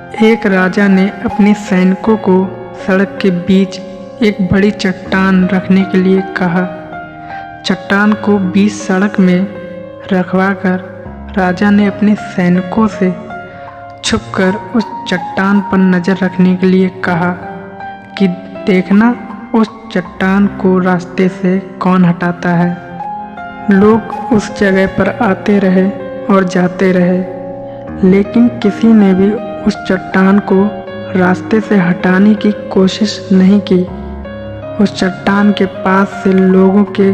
एक राजा ने अपने सैनिकों को सड़क के बीच एक बड़ी चट्टान रखने के लिए कहा। चट्टान को बीच सड़क में रखवाकर राजा ने अपने सैनिकों से छुपकर उस चट्टान पर नज़र रखने के लिए कहा कि देखना उस चट्टान को रास्ते से कौन हटाता है। लोग उस जगह पर आते रहे और जाते रहे, लेकिन किसी ने भी उस चट्टान को रास्ते से हटाने की कोशिश नहीं की। उस चट्टान के पास से लोगों के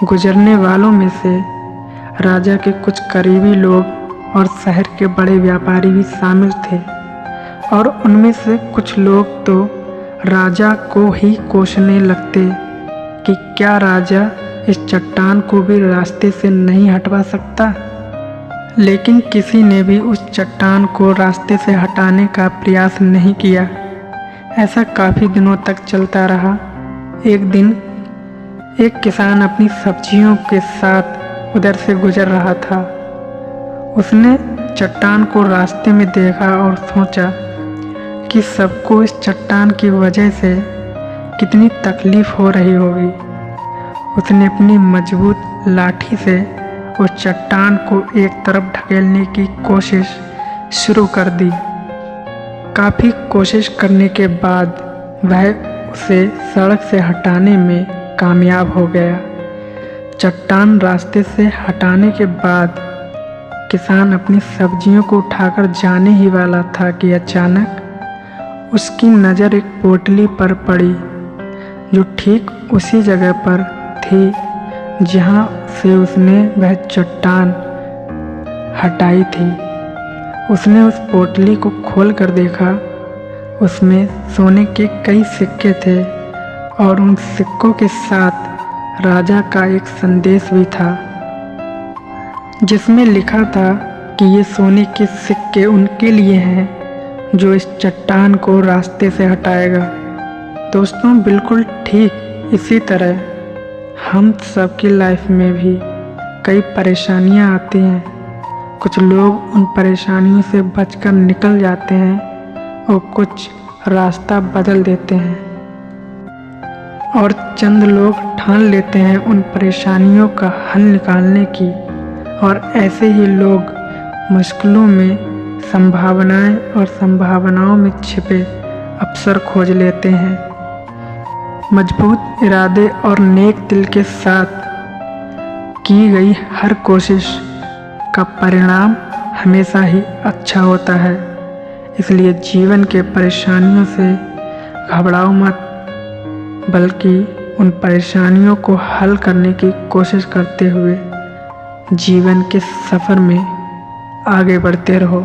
गुजरने वालों में से राजा के कुछ करीबी लोग और शहर के बड़े व्यापारी भी शामिल थे, और उनमें से कुछ लोग तो राजा को ही कोसने लगते कि क्या राजा इस चट्टान को भी रास्ते से नहीं हटवा सकता। लेकिन किसी ने भी उस चट्टान को रास्ते से हटाने का प्रयास नहीं किया। ऐसा काफ़ी दिनों तक चलता रहा। एक दिन एक किसान अपनी सब्जियों के साथ उधर से गुजर रहा था। उसने चट्टान को रास्ते में देखा और सोचा कि सबको इस चट्टान की वजह से कितनी तकलीफ़ हो रही होगी। उसने अपनी मजबूत लाठी से उस चट्टान को एक तरफ ढकेलने की कोशिश शुरू कर दी। काफ़ी कोशिश करने के बाद वह उसे सड़क से हटाने में कामयाब हो गया। चट्टान रास्ते से हटाने के बाद किसान अपनी सब्जियों को उठाकर जाने ही वाला था कि अचानक उसकी नज़र एक पोटली पर पड़ी, जो ठीक उसी जगह पर थी जहाँ से उसने वह चट्टान हटाई थी। उसने उस पोटली को खोल कर देखा। उसमें सोने के कई सिक्के थे और उन सिक्कों के साथ राजा का एक संदेश भी था, जिसमें लिखा था कि ये सोने के सिक्के उनके लिए हैं जो इस चट्टान को रास्ते से हटाएगा। दोस्तों, बिल्कुल ठीक इसी तरह हम सबकी लाइफ में भी कई परेशानियां आती हैं। कुछ लोग उन परेशानियों से बचकर निकल जाते हैं और कुछ रास्ता बदल देते हैं, और चंद लोग ठान लेते हैं उन परेशानियों का हल निकालने की, और ऐसे ही लोग मुश्किलों में संभावनाएं और संभावनाओं में छिपे अवसर खोज लेते हैं। मजबूत इरादे और नेक दिल के साथ की गई हर कोशिश का परिणाम हमेशा ही अच्छा होता है। इसलिए जीवन के परेशानियों से घबराओ मत, बल्कि उन परेशानियों को हल करने की कोशिश करते हुए जीवन के सफ़र में आगे बढ़ते रहो।